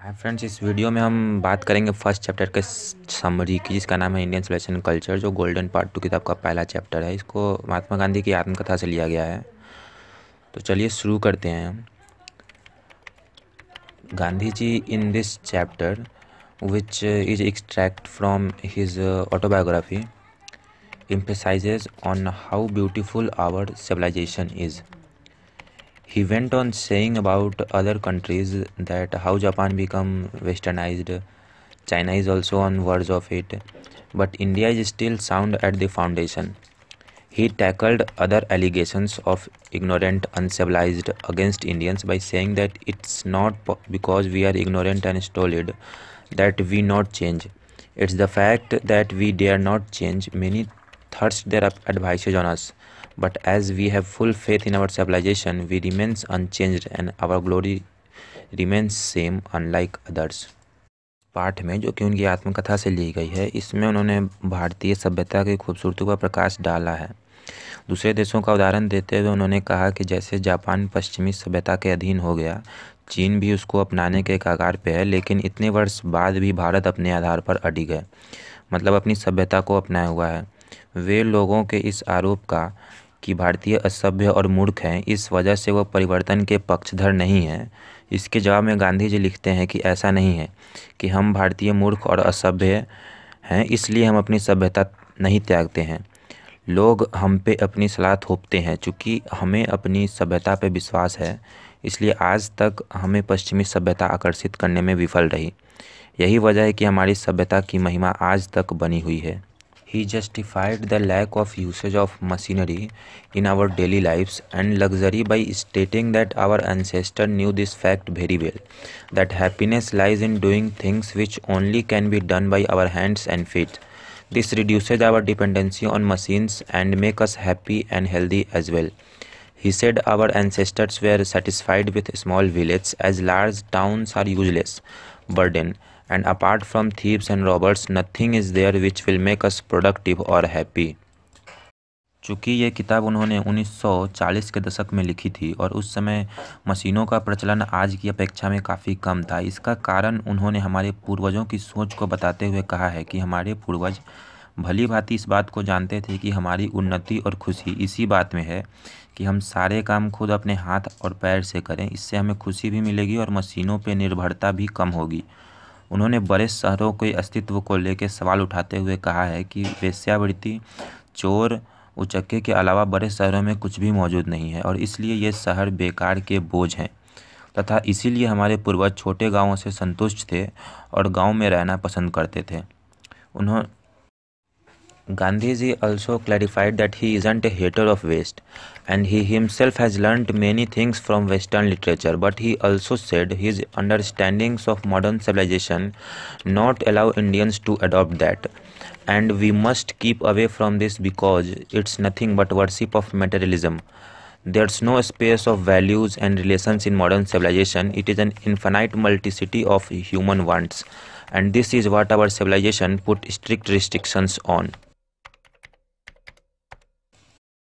Hi friends, इस video में हम बात करेंगे फर्स्ट चैप्टर के समरी की, जिसका नाम है इंडियन सिविलाइजेशन कल्चर, जो गोल्डन पार्ट 2 किताब का पहला चैप्टर है। इसको महात्मा गांधी की आत्मकथा से लिया गया है। तो चलिए शुरू करते हैं। Gandhi ji in this chapter which is extract from his autobiography emphasizes on how beautiful our civilization is. He went on saying about other countries that how Japan become westernized, China is also on verge of it, but India is still sound at the foundation. He tackled other allegations of ignorant, uncivilized against Indians by saying that it's not because we are ignorant and stolid that we not change. It's the fact that we dare not change. Many thrust their advices on us, but as we have full faith in our civilization, we remains unchanged and our glory remains same unlike others. पाठ में, जो कि उनकी आत्मकथा से ली गई है, इसमें उन्होंने भारतीय सभ्यता की खूबसूरती पर प्रकाश डाला है। दूसरे देशों का उदाहरण देते हुए उन्होंने कहा कि जैसे जापान पश्चिमी सभ्यता के अधीन हो गया, चीन भी उसको अपनाने के कगार पे है, लेकिन इतने वर्ष बाद भी भारत अपने आधार पर अड़ी है, मतलब अपनी सभ्यता को अपनाया हुआ है। वे लोगों के इस आरोप का कि भारतीय असभ्य और मूर्ख हैं, इस वजह से वह परिवर्तन के पक्षधर नहीं हैं, इसके जवाब में गांधी जी लिखते हैं कि ऐसा नहीं है कि हम भारतीय मूर्ख और असभ्य हैं इसलिए हम अपनी सभ्यता नहीं त्यागते हैं। लोग हम पे अपनी सलाह थोपते हैं। चूँकि हमें अपनी सभ्यता पे विश्वास है, इसलिए आज तक हमें पश्चिमी सभ्यता आकर्षित करने में विफल रही। यही वजह है कि हमारी सभ्यता की महिमा आज तक बनी हुई है। He justified the lack of usage of machinery in our daily lives and luxury by stating that our ancestors knew this fact very well, that happiness lies in doing things which only can be done by our hands and feet. This reduces our dependency on machines and make us happy and healthy as well. He said our ancestors were satisfied with small villages as large towns are useless burden, and apart from thieves and robbers nothing is there which will make us productive or happy. चूँकि ये किताब उन्होंने 1940 के दशक में लिखी थी और उस समय मशीनों का प्रचलन आज की अपेक्षा में काफ़ी कम था। इसका कारण उन्होंने हमारे पूर्वजों की सोच को बताते हुए कहा है कि हमारे पूर्वज भली भांति इस बात को जानते थे कि हमारी उन्नति और खुशी इसी बात में है कि हम सारे काम खुद अपने हाथ और पैर से करें। इससे हमें खुशी भी मिलेगी और मशीनों पर निर्भरता भी कम होगी। उन्होंने बड़े शहरों के अस्तित्व को लेकर सवाल उठाते हुए कहा है कि वेश्यावृत्ति, चोर उचक्के के अलावा बड़े शहरों में कुछ भी मौजूद नहीं है और इसलिए ये शहर बेकार के बोझ हैं तथा इसीलिए हमारे पूर्वज छोटे गांवों से संतुष्ट थे और गांव में रहना पसंद करते थे। Gandhiji also clarified that he isn't a hater of West, and he himself has learnt many things from Western literature, but he also said his understandings of modern civilization not allow Indians to adopt that, and we must keep away from this because it's nothing but worship of materialism. There's no space of values and relations in modern civilization. It is an infinite multiplicity of human wants, and this is what our civilization put strict restrictions on.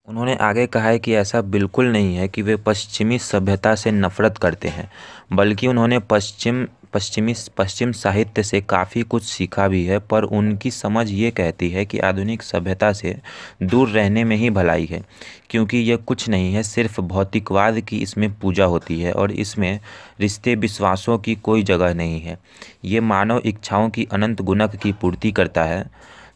उन्होंने आगे कहा है कि ऐसा बिल्कुल नहीं है कि वे पश्चिमी सभ्यता से नफरत करते हैं, बल्कि उन्होंने पश्चिम साहित्य से काफ़ी कुछ सीखा भी है, पर उनकी समझ ये कहती है कि आधुनिक सभ्यता से दूर रहने में ही भलाई है, क्योंकि यह कुछ नहीं है, सिर्फ भौतिकवाद की इसमें पूजा होती है और इसमें रिश्ते विश्वासों की कोई जगह नहीं है। ये मानव इच्छाओं की अनंत गुणक की पूर्ति करता है,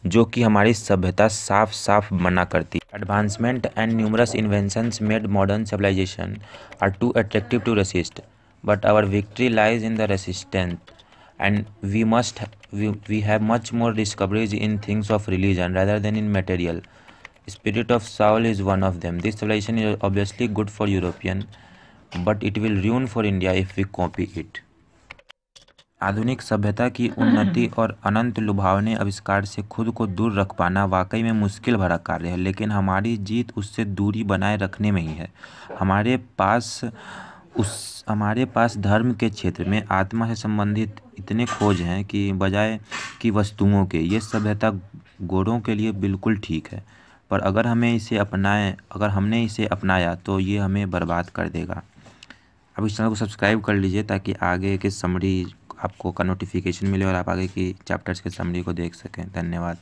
जो कि हमारी सभ्यता साफ साफ मना करती है। Advancement and numerous inventions made modern civilisation are too attractive to resist, but our victory lies in the resistance and we have much more discoveries in things of religion rather than in material. Spirit of soul is one of them. This civilization is obviously good for European, but it will ruin for India if we copy it. आधुनिक सभ्यता की उन्नति और अनंत लुभावने आविष्कार से खुद को दूर रख पाना वाकई में मुश्किल भरा कार्य है, लेकिन हमारी जीत उससे दूरी बनाए रखने में ही है। हमारे पास धर्म के क्षेत्र में आत्मा से संबंधित इतने खोज हैं कि बजाय कि वस्तुओं के, ये सभ्यता गोरों के लिए बिल्कुल ठीक है, पर अगर हमने इसे अपनाया तो ये हमें बर्बाद कर देगा। अब इस चैनल को सब्सक्राइब कर लीजिए ताकि आगे के समरी आपको का नोटिफिकेशन मिले और आप आगे की चैप्टर्स के समरी को देख सकें। धन्यवाद।